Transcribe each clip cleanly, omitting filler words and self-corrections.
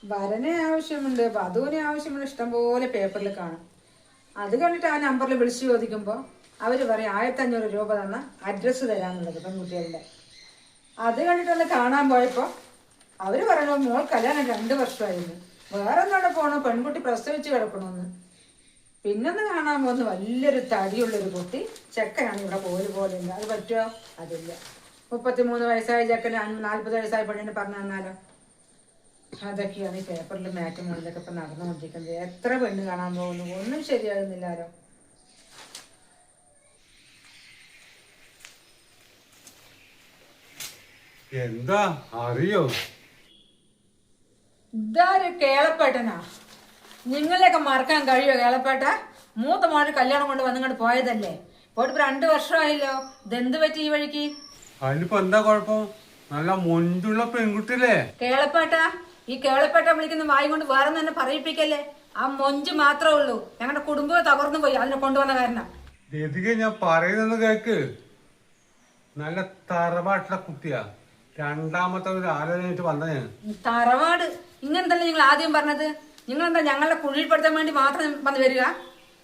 വരനെ ആവശ്യമുണ്ട്, വധുവിനെ ആവശ്യമുണ്ട്, ഇഷ്ടംപോലെ പേപ്പറിൽ കാണും. അത് കണ്ടിട്ട് ആ നമ്പറിൽ വിളിച്ചു ചോദിക്കുമ്പോൾ അവർ പറയും 1500 രൂപ തന്ന അഡ്രസ്സ് തരാമെന്നുള്ളത് പെൺകുട്ടികളുടെ. അത് കണ്ടിട്ടൊന്ന് കാണാൻ പോയപ്പോൾ അവർ പറയണോ മോൾ കല്യാണം 2 വർഷമായിരുന്നു, വേറെ ഒന്നാടെ പോകണോ, പെൺകുട്ടി പ്രസവിച്ച് കിടക്കണമെന്ന്. പിന്നൊന്ന് കാണാൻ പോകുന്ന വലിയൊരു തടിയുള്ളൊരു കുട്ടി, ചെക്കനാണ് ഇവിടെ പോലെ ഉണ്ട്. അത് പറ്റുമോ? അതില്ല. 33 വയസ്സായ ചെക്കന് 40 വയസ്സായ പെണ്ണിന് പറഞ്ഞു തന്നാലോ? അതൊക്കെയാണ് ഈ പേപ്പറിൽ മാറ്റങ്ങളിലൊക്കെ ഇപ്പം നടന്നുകൊണ്ടിരിക്കുന്നത്. എത്ര പെണ്ണ് കാണാൻ പോകുന്നു, ഒന്നും ശരിയാകുന്നില്ലാലോ. എന്താ അറിയോ? ഇതാര് കേളപ്പേട്ടനാ? നിങ്ങളെയൊക്കെ മറക്കാൻ കഴിയോ കേളപ്പേട്ട? മൂത്ത മോന് കല്യാണം കൊണ്ട് വന്നിങ്ങോട്ട് പോയതല്ലേ, പോയിട്ട് 2 വർഷമായല്ലോ. ഇതെന്ത് പറ്റി ഈ വഴിക്ക്? അതിനിപ്പോ എന്താ കുഴപ്പം? നല്ല മൊഞ്ചുള്ള പെൺകുട്ടിയല്ലേ കേളപ്പേട്ട. ഈ കേളപ്പേട്ട വിളിക്കുന്ന വായി കൊണ്ട് വേറെ തന്നെ പറയിപ്പിക്കല്ലേ. ആ മൊഞ്ച് മാത്രമേ ഉള്ളൂ. ഞങ്ങളുടെ കുടുംബം തകർന്നു പോയി അതിനെ കൊണ്ടുവന്ന കാരണം. എതികെ ഞാൻ പറയുന്നത് കേക്ക്. നല്ല തറവാട്ടുള്ള കുട്ടിയാ. രണ്ടാമത്തെ ഒരു ആലോചനയായിട്ട് വന്ന ഞാൻ. തറവാട് ഇങ്ങനത്തല്ലേ നിങ്ങൾ ആദ്യം പറഞ്ഞത്? നിങ്ങളെന്താ ഞങ്ങളുടെ കുഴിപ്പെടുത്താൻ വേണ്ടി മാത്രം വന്ന് വരിക?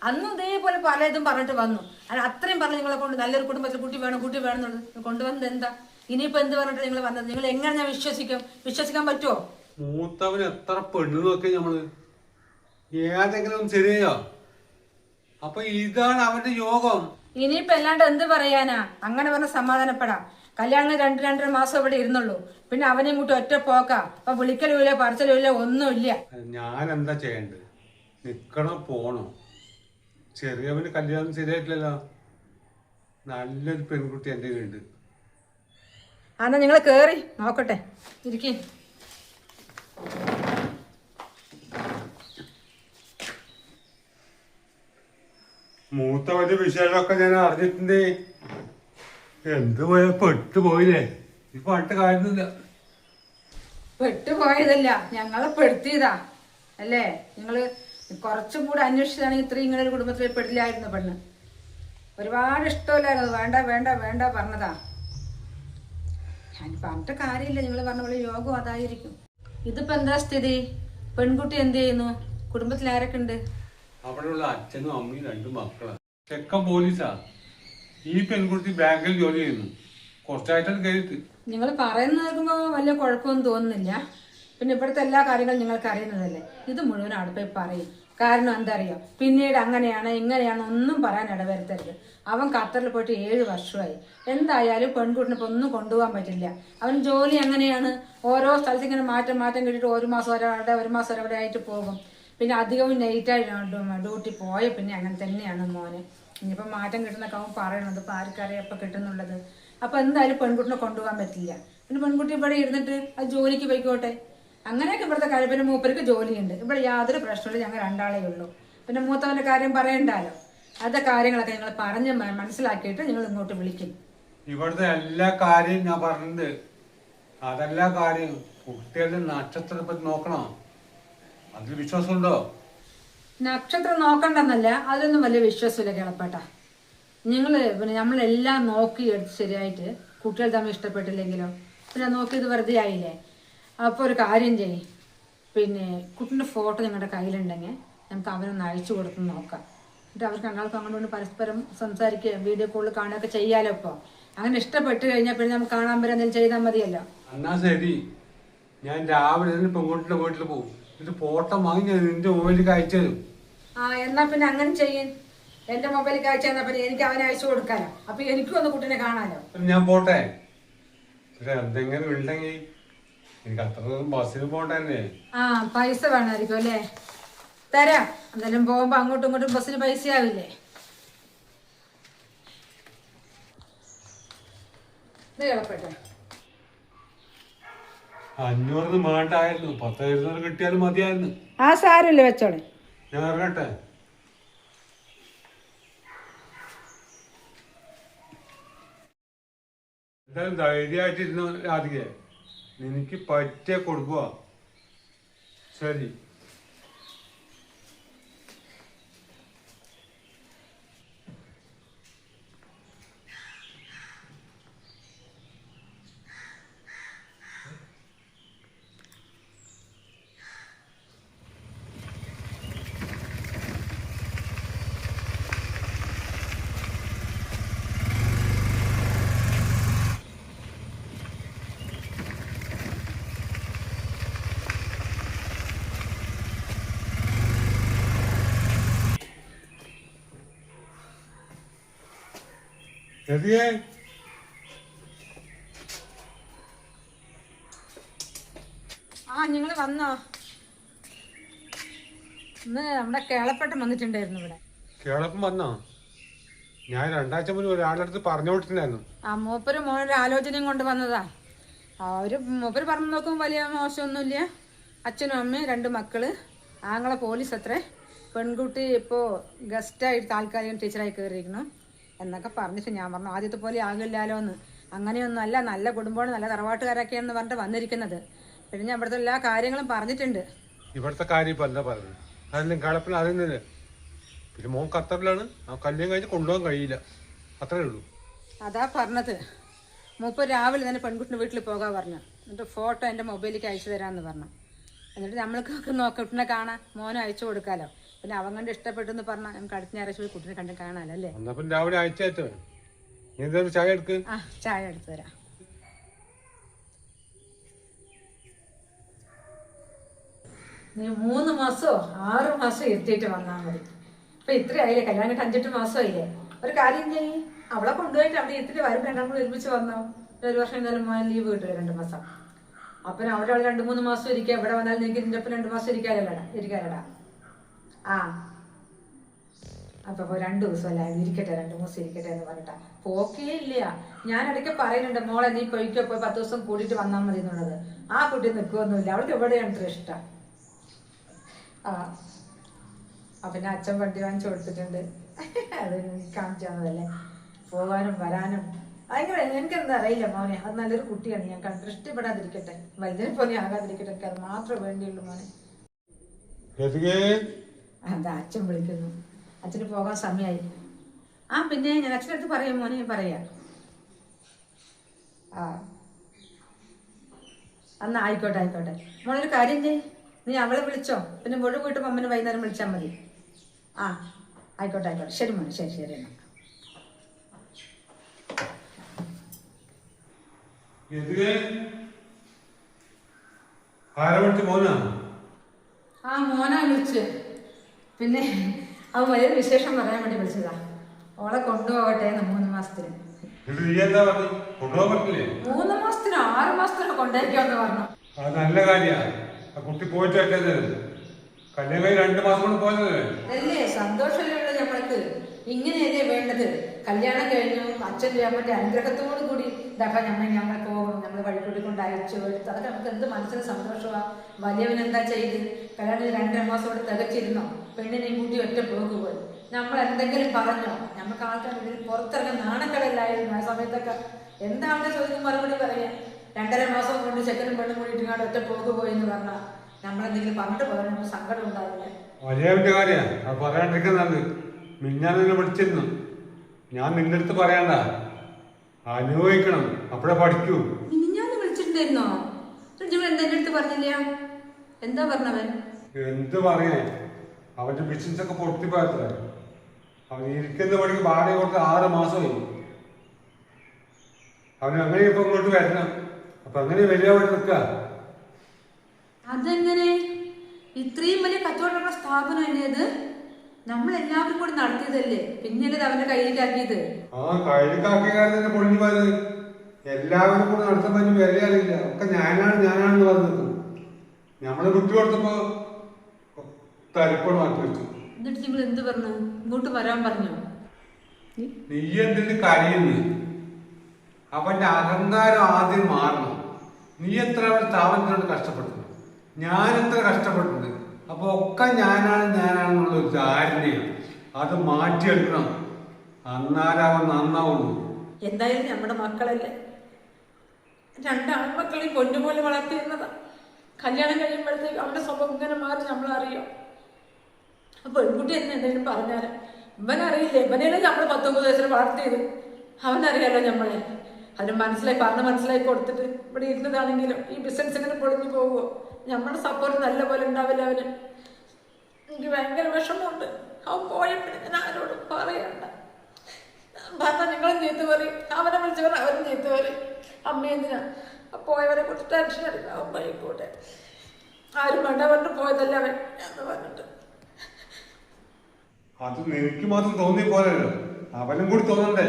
അന്നും ഇതേപോലെ പലതും പറഞ്ഞിട്ട് വന്നു. അത് അത്രയും പറഞ്ഞു നിങ്ങളെ കൊണ്ട് നല്ലൊരു കുടുംബത്തിൽ കുട്ടി വേണം എന്നുള്ളത്. കൊണ്ടുവന്നത് എന്താ? ഇനിയിപ്പോ എന്ത് പറഞ്ഞിട്ട് നിങ്ങൾ വന്നത്? നിങ്ങൾ എങ്ങനെ ഞാൻ വിശ്വസിക്കാൻ പറ്റുമോ? മൂത്തവന് എത്ര പെണ്ണ് നോക്കിയ നമ്മള്, ഏതെങ്കിലും ശരിയോ? അപ്പൊ ഇതാണ് അവന്റെ യോഗം. ഇനിയിപ്പോ അല്ലാണ്ട് എന്ത് പറയാനാ? അങ്ങനെ പറഞ്ഞ സമാധാനപ്പെടാം. കല്യാണം 2-2.5 മാസം ഇവിടെ ഇരുന്നുള്ളൂ. പിന്നെ അവനെയും കൂട്ടി ഒറ്റ പോക്കാ. അപ്പൊ വിളിക്കലുമില്ല, പറച്ചലുമില്ല, ഒന്നുമില്ല. ഞാൻ എന്താ ചെയ്യണ്ടത്? നിക്കണോ പോണോ? ചെറിയവന് കല്യാണം ശരിയായിട്ടില്ലല്ലോ. നല്ലൊരു പെൺകുട്ടി എന്റെ ഉണ്ട്. എന്നാ നിങ്ങൾ കേറി നോക്കട്ടെ, ഇരിക്കേ. മൂത്തവന്റെ വിഷയമൊക്കെ ഞാൻ അറിഞ്ഞിട്ടുണ്ട്. എന്ത് പോയാ പെട്ടുപോയില്ലേ? ഈ പാട്ട് കാര്യമില്ല. പെട്ടുപോയതല്ല, ഞങ്ങളെ പെടുത്തിയതാ അല്ലേ? നിങ്ങള് കുറച്ചും കൂടെ അന്വേഷിച്ചതാണെങ്കിൽ ഇത്രയും ഇങ്ങനെ ഒരു കുടുംബത്തിൽ പെടില്ലായിരുന്നു പെണ്ണ്. ഒരുപാട് ഇഷ്ടമില്ലായിരുന്നു. വേണ്ട വേണ്ട വേണ്ട പറഞ്ഞതാ. ഞാൻ പറഞ്ഞിട്ട് കാര്യമില്ല. നിങ്ങൾ പറഞ്ഞ പോലെ യോഗം അതായിരിക്കും. ഇതിപ്പോ എന്താ സ്ഥിതി? പെൺകുട്ടി എന്ത് ചെയ്യുന്നു? കുടുംബത്തിൽ ആരൊക്കെ ഉണ്ട്? അവിടെയുള്ള അച്ഛനും അമ്മയും 2 മക്കളാണ്. ചെക്കൻ പോലീസാ. ഈ പെൺകുട്ടി ബാങ്കിൽ ജോലി ചെയ്യുന്നു. കുറച്ചായിട്ടാണ് കയറിയിട്ട്. നിങ്ങൾ പറയുന്നത് കേൾക്കുമ്പോൾ വലിയ കുഴപ്പമൊന്നും തോന്നുന്നില്ല. പിന്നെ ഇവിടുത്തെ എല്ലാ കാര്യങ്ങളും നിങ്ങൾക്ക് അറിയുന്നതല്ലേ. ഇത് മുഴുവൻ അടുപ്പിൽ പറയും. കാരണം എന്താ അറിയോ? പിന്നീട് അങ്ങനെയാണ് ഇങ്ങനെയാണ് ഒന്നും പറയാൻ ഇടവരുത്തരുത്. അവൻ ഖത്തറിൽ പോയിട്ട് 7 വർഷമായി. എന്തായാലും പെൺകുട്ടിനെ ഇപ്പൊ ഒന്നും കൊണ്ടുപോകാൻ പറ്റില്ല. അവൻ ജോലി അങ്ങനെയാണ്. ഓരോ സ്ഥലത്ത് ഇങ്ങനെ മാറ്റം കിട്ടിയിട്ട് 1 മാസം ഒരാളുടെ 1 മാസം ഒരവിടെ ആയിട്ട് പോകും. പിന്നെ അധികവും നൈറ്റായിട്ട് ഡ്യൂട്ടി പോയ പിന്നെ അങ്ങനെ തന്നെയാണ് മോനെ. ഇനിയിപ്പോൾ മാറ്റം കിട്ടുന്നൊക്കെ അവൻ പറയണത്. ഇപ്പം ആർക്കറിയാം എപ്പോൾ കിട്ടുന്നുള്ളത്. അപ്പോൾ എന്തായാലും പെൺകുട്ടിനെ കൊണ്ടുപോകാൻ പറ്റില്ല. പിന്നെ പെൺകുട്ടി ഇവിടെ ഇരുന്നിട്ട് അത് ജോലിക്ക് പോയിക്കോട്ടെ. അങ്ങനെയൊക്കെ ഇവിടുത്തെ കാര്യം. പിന്നെ മൂപ്പർക്ക് ജോലിയുണ്ട്. ഇവിടെ യാതൊരു പ്രശ്നമില്ല. ഞങ്ങൾ 2 ആളേ ഉള്ളൂ. പിന്നെ മൂത്തവൻ്റെ കാര്യം പറയണ്ടല്ലോ. അതെ കാര്യങ്ങളൊക്കെ നിങ്ങൾ പറഞ്ഞ് മനസ്സിലാക്കിയിട്ട് നിങ്ങൾ ഇങ്ങോട്ട് വിളിക്കും. ഇവിടുത്തെ എല്ലാ കാര്യവും ഞാൻ പറഞ്ഞിട്ടുണ്ട്. അതെല്ലാ കാര്യം കുട്ടികളുടെ നക്ഷത്രത്തെ പറ്റി നോക്കണോ? അതിൽ വിശ്വാസമുണ്ടോ? നക്ഷത്രം നോക്കണ്ടെന്നല്ല, അതിലൊന്നും വലിയ വിശ്വാസമില്ല കേളപ്പേട്ട. പിന്നെ നമ്മളെല്ലാം നോക്കി എടുത്ത് ശരിയായിട്ട് കുട്ടികൾ തമ്മിൽ ഇഷ്ടപ്പെട്ടില്ലെങ്കിലോ? പിന്നെ നോക്കിയത് വെറുതെ ആയില്ലേ? അപ്പോൾ ഒരു കാര്യം ചെയ്യും. പിന്നെ കുട്ടിൻ്റെ ഫോട്ടോ നിങ്ങളുടെ കയ്യിലുണ്ടെങ്കിൽ നമുക്ക് അവനൊന്ന് അയച്ചു കൊടുത്ത് നോക്കാം. എന്നിട്ട് അവർക്ക് ഞങ്ങൾക്ക് അങ്ങോട്ട് പരസ്പരം സംസാരിക്കുക, വീഡിയോ കോളിൽ കാണുകയൊക്കെ ചെയ്യാലോ. ഇപ്പോൾ അങ്ങനെ ഇഷ്ടപ്പെട്ട് കഴിഞ്ഞാൽ പിന്നെ നമുക്ക് കാണാൻ വരെ എന്തെങ്കിലും ചെയ്താൽ മതിയല്ലോ. എന്നാ ശരി, ഞാൻ രാവിലെ പെൺകുട്ടിയുടെ വീട്ടിൽ പോകും. ഇത് ഫോട്ടോ വാങ്ങി ഞാൻ നിന്റെ മൊബൈലിൽ അയച്ചു തരും. എന്നാ പിന്നെ അങ്ങനെ ചെയ്യും. എന്റെ മൊബൈലിൽ അയച്ചു തന്നാ പിന്നെ എനിക്ക് അവനെ അയച്ചു കൊടുക്കാനോ? അപ്പൊ എനിക്കും ഒന്ന് കുട്ടീനെ കാണാനോ? ഞാൻ പോട്ടെ. എന്തെങ്കിലും ഉണ്ടെങ്കിൽ എനിക്ക് അത്ര ബസ്സിന് പോണ്ടേ. പൈസ വേണമായിരിക്കും അല്ലേ? തരാം. എന്തായാലും പോകുമ്പോ അങ്ങോട്ടും ഇങ്ങോട്ടും ബസ്സിന് പൈസ ആവില്ലേ? ഇത് കേളപ്പെട്ടെ 500 വേണ്ടായിരുന്നു. 10,000 കിട്ടിയാലും മതിയായിരുന്നു. സാരമില്ല, വെച്ചോളെ. ഞാൻ ഇറങ്ങട്ടെ. എന്തായാലും ധൈര്യമായിട്ടിരുന്നു രാധികെ. എനിക്ക് പറ്റിയ കൊടുക്കുക. ശരി. എതിയേ നിങ്ങൾ വന്നോ? ഇന്ന് നമ്മുടെ കേളപ്പട്ടം വന്നിട്ടുണ്ടായിരുന്നു ഇവിടെ. കേളപ്പം വന്നോ? ഞാൻ 2 ആഴ്ച മുന്നേ ഒരാളുടെ അടുത്ത് പറഞ്ഞു കൊടുത്തിട്ടുണ്ടായിരുന്നു. മൂപ്പര് മോനൊരു ആലോചനയും കൊണ്ട് വന്നതാ. മൂപ്പര് പറഞ്ഞു നോക്കുമ്പോൾ വലിയ മോശമൊന്നുമില്ല. അച്ഛനും അമ്മയും 2 മക്കള്, ആങ്ങളെ പോലീസ് അത്രേ, പെൺകുട്ടി ഇപ്പോൾ ഗസ്റ്റായിട്ട് താൽക്കാലികം ടീച്ചറായി കയറിയിരിക്കണം എന്നൊക്കെ പറഞ്ഞിട്ട് ഞാൻ പറഞ്ഞു ആദ്യത്തെ പോലെ ആകില്ലല്ലോ എന്ന്. അങ്ങനെയൊന്നും അല്ല, നല്ല കുടുംബമാണ്, നല്ല തറവാട്ടുകാരൊക്കെയാണെന്ന് പറഞ്ഞിട്ട് വന്നിരിക്കുന്നത്. പിന്നെ ഞാൻ ഇവിടുത്തെ എല്ലാ കാര്യങ്ങളും പറഞ്ഞിട്ടുണ്ട്. ഇവിടുത്തെ കാര്യം ഇപ്പൊ എന്താ പറഞ്ഞത്? അതെല്ലാം കേളപ്പൻ അറിയുന്നില്ല. പിന്നെ മോൻ ഖത്തറിലാണ്, ആ കല്യാണം കഴിഞ്ഞ് കൊണ്ടുപോകാൻ കഴിയില്ല, അത്രേ ഉള്ളൂ. അതാ പറഞ്ഞത്. മൂപ്പർ രാവിലെ തന്നെ പെൺകുട്ടിൻ്റെ വീട്ടിൽ പോകാൻ പറഞ്ഞു. എന്നിട്ട് ഫോട്ടോ എൻ്റെ മൊബൈലിലേക്ക് അയച്ചു തരാമെന്ന് പറഞ്ഞു. എന്നിട്ട് നമ്മൾക്ക് കുട്ടിനെ കാണാം, മോനെ അയച്ചു കൊടുക്കാമല്ലോ. പിന്നെ അവൻ കണ്ട് ഇഷ്ടപ്പെട്ടെന്ന് പറഞ്ഞാൽ നമുക്ക് അടുത്ത ഞായറാഴ്ച പോയി കുട്ടിനെ കണ്ട് കാണാമല്ലോ അല്ലേ? രാവിലെ അയച്ചോ. ചായ എടുക്ക്. ചായ എടുത്തു തരാം. നീ 3 മാസമോ 6 മാസമോ ഇരുത്തിയിട്ട് വന്നാൽ മതി. ഇപ്പൊ ഇത്ര ആയില്ലേ, കല്യാണം 5-8 മാസമായില്ലേ. ഒരു കാര്യം ചെയ്യും, അവളെ കൊണ്ടുപോയിട്ട് അവിടെ ഇരുത്തിട്ട് വരും, 2 നമ്മൾ ഒരുമിച്ച് വന്നോ. 1 വർഷം എന്തായാലും മോൻ ലീവ് കിട്ടില്ല 2 മാസം. അപ്പൊ അവിടെ 2-3 മാസം ഇരിക്കുക. ഇവിടെ വന്നാൽ നിനക്ക് ഇതിൻ്റെ ഒപ്പം 2 മാസം ഇരിക്കാലടാ. അപ്പൊ 2 ദിവസമല്ല ഇരിക്കട്ടെ, 2 മാസം ഇരിക്കട്ടെ എന്ന് പറഞ്ഞിട്ടാ പോക്കേ ഇല്ല. ഞാൻ ഇടയ്ക്ക് പറയുന്നുണ്ട്, മോളെ നീ പോയിക്കോ, പോയി 10 ദിവസം കൂടിയിട്ട് വന്നാൽ മതി എന്നുള്ളത്. ആ കുട്ടി നിൽക്കുമൊന്നുമില്ല, അവൾക്ക് എവിടെയാണ് ഇത്ര ഇഷ്ടം. പിന്നെ അച്ഛൻ വണ്ടി വാങ്ങിച്ചു കൊടുത്തിട്ടുണ്ട്. അത് കാണിച്ചു തന്നതല്ലേ, പോകാനും വരാനും ഭയങ്കര. എനിക്കെന്താ അറിയില്ല മോനെ, അത് നല്ലൊരു കുട്ടിയാണ്. ഞാൻ കണ്ടിട്ട് ഇഷ്ടപ്പെടാതിരിക്കട്ടെ, വലുതിനെ പോലെ ആകാതിരിക്കട്ടെ, എനിക്ക് അത് മാത്രമേ വേണ്ടിയുള്ളൂ മോനെ. അതാ അച്ഛൻ വിളിക്കുന്നു, അച്ഛന് പോകാൻ സമയമായി. പിന്നെ ഞാൻ അച്ഛനടുത്ത് പറയാം മോനെ, പറയാം. എന്നാ ആയിക്കോട്ടെ. മോളൊരു കാര്യം ചെയ്യ്, നീ അവളെ വിളിച്ചോ, പിന്നെ മുഴുവൻ വീട്ടും അമ്മനെ വൈകുന്നേരം വിളിച്ചാൽ മതി. ആയിക്കോട്ടെ. ശരി മോനെ, ശരി എന്നാ. മോനാ വിളിച്ച്. പിന്നെ അവൻ വലിയൊരു വിശേഷം പറയാൻ വേണ്ടി വിളിച്ചതാ. ഓളെ കൊണ്ടുപോകട്ടെ 3 മാസത്തിന്. 3 മാസത്തിനോ 6 മാസത്തിനോ കൊണ്ടുപോയിക്കോന്ന് പറഞ്ഞു. നല്ല കാര്യമാണ്. കുട്ടി പോയിട്ട് കല്യാണം 2 മാസം കൊണ്ട് പോയതല്ലേ. അതല്ലേ സന്തോഷമല്ലേ ഉള്ളു നമ്മൾക്ക്. ഇങ്ങനെയല്ലേ വേണ്ടത്. കല്യാണം കഴിഞ്ഞു അച്ഛൻ മറ്റേ അനുഗ്രഹത്തോടു കൂടി ഇതാക്കാൻ ഞങ്ങൾ പോകും, നമ്മൾ വഴിക്കൂടി കൊണ്ട് അയച്ചു എടുത്ത്, അതൊക്കെ നമുക്ക് എന്ത് മനസ്സിന് സന്തോഷമാണ്. വലിയവൻ എന്താ ചെയ്ത്? കല്യാണം 2 മാസം കൊണ്ട് തികച്ചിരുന്നോ? പെണ്ണിനെയും കൂട്ടി ഒറ്റ പോക്ക് പോയി. നമ്മൾ എന്തെങ്കിലും പറഞ്ഞോ? നമുക്ക് ആൾക്കാർ ഇതിൽ പുറത്തിറങ്ങാൻ നാണക്കടയില്ലായിരുന്നു ആ സമയത്തൊക്കെ. എന്താണെന്ന് ചോദിക്കും മറുപടി പറയാം. 2.5 മാസം കൊണ്ട് ചെക്കനും പെണ്ണും കൂടി ഇട്ടുകാട് ഒറ്റ പോക്ക് പോയി എന്ന് പറഞ്ഞാൽ നമ്മളെന്തെങ്കിലും പറഞ്ഞിട്ട് പോയാൽ നമുക്ക് സങ്കടം ഉണ്ടാവില്ല. വലിയ കാര്യമാണ് പറയാണ്ടിരിക്കുന്നത്. മിന്നാൻ വിളിച്ചിരുന്നു. ഞാൻ നിന്റെ അടുത്ത് പറയണ്ട, അനുഭവിക്കണം, അപ്പഴേ പഠിക്കൂ. ഞാൻ വിളിച്ചിട്ടുണ്ടായിരുന്നോ? എന്താ എന്റെ അടുത്ത് പറഞ്ഞില്ല? എന്താ പറഞ്ഞവൻ? എന്ത് പറയാൻ, അവന്റെ ബിസിനസ് ഒക്കെ പൊട്ടിപ്പോയത്ര. അവൻ ഇരിക്കുന്ന പണിക്ക് വാടക കൊടുത്ത് 6 മാസമായി. അവൻ അങ്ങനെ ഇപ്പൊ ഇങ്ങോട്ട് വരണം. അപ്പൊ അങ്ങനെ വലിയ വഴി നിൽക്ക. അതെങ്ങനെ? ഇത്രയും വലിയ കച്ചവടമുള്ള സ്ഥാപനം അല്ലേ? നമ്മളെല്ലാവരും കൂടി നടത്തിയതല്ലേ, പിന്നീട് അവന്റെ കയ്യിലേക്കാക്കിയത്. കയ്യിലേക്കാക്കിയ കാര്യം പൊളിഞ്ഞു പോയത്. എല്ലാവരും കൂടി നടത്താൻ പറ്റി വില അറിയില്ല. ഒക്കെ ഞാനാണെന്ന് പറഞ്ഞത്. നമ്മള് കുട്ടി കൊടുത്തപ്പോ തലപ്പോട് മാറ്റി വെച്ചു. എന്നിട്ട് നിങ്ങൾ എന്ത് പറഞ്ഞു? ഇങ്ങോട്ട് വരാൻ പറഞ്ഞു? നീ എന്തിന് കരയുന്നു? അവന്റെ അഹങ്കാരം ആദ്യം മാറണം. നീ എത്ര സ്ഥാപനത്തിനോട് കഷ്ടപ്പെട്ടു, ഞാൻ എത്ര കഷ്ടപ്പെട്ടുണ്ട്. അപ്പൊ ഒക്കെ ഞാനാണെന്നുള്ള ഒരു ധാരണയാണ്. അത് മാറ്റിയെടുക്കണം, എന്നാലേ അവൻ നന്നാവുള്ളൂ. എന്തായാലും നമ്മുടെ മക്കളല്ലേ, 2 ആൺമക്കളെയും പൊന്നുപോലെ വളർത്തിയിരുന്നതാ. കല്യാണം കഴിയുമ്പോഴത്തേക്ക് അവന്റെ സ്വഭാവം ഇങ്ങനെ മാറി നമ്മളറിയോ? അപ്പൊ പെൺകുട്ടി തന്നെ എന്തെങ്കിലും പറഞ്ഞാല് ഇവനറിയില്ലേ? ഇവനെയാണ് നമ്മൾ 19 വയസ്സിൽ വളർത്തിയത്. അവനറിയാലോ നമ്മളെ. അതിന് മനസ്സിലായി കൊടുത്തിട്ട് ഇവിടെ ഇരുന്നതാണെങ്കിലും ഈ ബിസിനസ് ഇങ്ങനെ പൊളിഞ്ഞു പോകുമോ? നമ്മുടെ സപ്പോർട്ട് നല്ല പോലെ ഉണ്ടാവില്ല അവന്. എനിക്ക് ഭയങ്കര വിഷമമുണ്ട്. അവൻ പോയപ്പോഴും ഞാൻ ആരോടും പറയണ്ട. പറഞ്ഞാൽ നിങ്ങളും ചീത്ത പറയും, അവനെ വിളിച്ചവർ അവരും ചീത്ത പറയും. അമ്മ എന്തിനാ പോയവരെ കുറിച്ച് ടെൻഷൻ എടുക്കുക? അവൻ പോയിക്കോട്ടെ, ആരും വേണ്ട പറഞ്ഞിട്ട് പോയതല്ല അവൻ എന്ന് പറഞ്ഞിട്ട്. അത് എനിക്ക് മാത്രം തോന്നിയ പോലെയല്ലോ, അവനും കൂടി തോന്നണ്ടേ?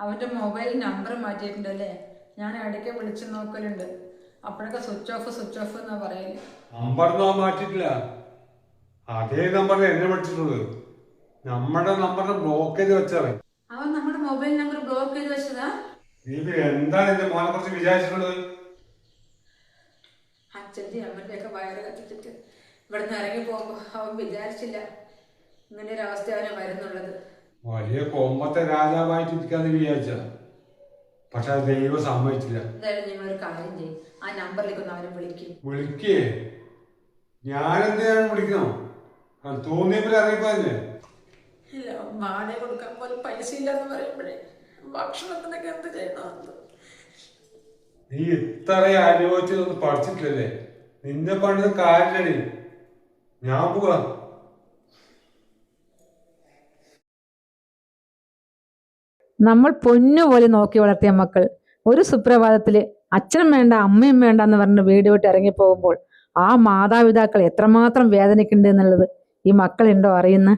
അവൻ്റെ മൊബൈൽ നമ്പർ മാറ്റിയിട്ടുണ്ടല്ലേ? ഞാൻ ഇടയ്ക്ക് വിളിച്ച് നോക്കലുണ്ട്, അപ്പോഴൊക്കെ സ്വിച്ച് ഓഫ് എന്നാ പറയല്. നമ്പർ മാറ്റിയിട്ടില്ല, അതേ നമ്പറിൽ എന്നെ വിളിച്ചിട്ടുള്ളത്. നമ്മുടെ നമ്പറിനെ ബ്ലോക്ക് ചെയ്ത് വെച്ചവൻ. അവൻ നമ്മുടെ മൊബൈൽ നമ്പർ ബ്ലോക്ക് ചെയ്ത് വെച്ചതാ? നീ എന്താണ് എന്റെ മോനെ കുറിച്ച് വിചാരിച്ചിട്ടുള്ളത്? അച്ഛൻ്റെ അമ്മൻ്റെ ഒക്കെ വയറ് കത്തിച്ചിട്ട് ഇവിടുന്ന് ഇറങ്ങി പോകുമ്പോ അവൻ വിചാരിച്ചില്ല ഇങ്ങനെ ഒരു അവസ്ഥ അവനെ വരുന്നുള്ളത്. വലിയ കൊമ്പത്തെ രാജാവായിട്ട് ഇരിക്കാന്ന് വിചാരിച്ച, പക്ഷെ അത് ദൈവം സമ്മതിച്ചില്ല. എന്തായാലും നിങ്ങളൊരു കാര്യം ചെയ്യും, ആ നമ്പറിലേക്ക് ഒന്ന് അവനെ വിളിക്കേ. ഞാനെന്തിനാണ് വിളിക്കണം? തോന്നിയപ്പോൾ ഇറങ്ങിപ്പോയല്ലേ. ഇല്ല, വാടക കൊടുക്കാൻ പോലും പൈസ ഇല്ലെന്ന് പറയുമ്പോഴേ ഭക്ഷണത്തിനൊക്കെ എന്ത് ചെയ്യണമെന്ന്. നീ ഇത്ര അനുഭവിച്ചതൊന്നും പഠിച്ചിട്ടില്ലല്ലേ? നിന്നെ പണിത് കാര്യല്ലേ? ഞാൻ പോവാ. നമ്മൾ പൊന്നുപോലെ നോക്കി വളർത്തിയ മക്കൾ ഒരു സുപ്രഭാതത്തില് അച്ഛനും വേണ്ട അമ്മയും വേണ്ട എന്ന് പറഞ്ഞ് വീട് വിട്ട് ഇറങ്ങിപ്പോകുമ്പോൾ ആ മാതാപിതാക്കൾ എത്രമാത്രം വേദനിക്കുന്നുണ്ട് എന്നുള്ളത് ഈ മക്കളുണ്ടോ അറിയുന്ന?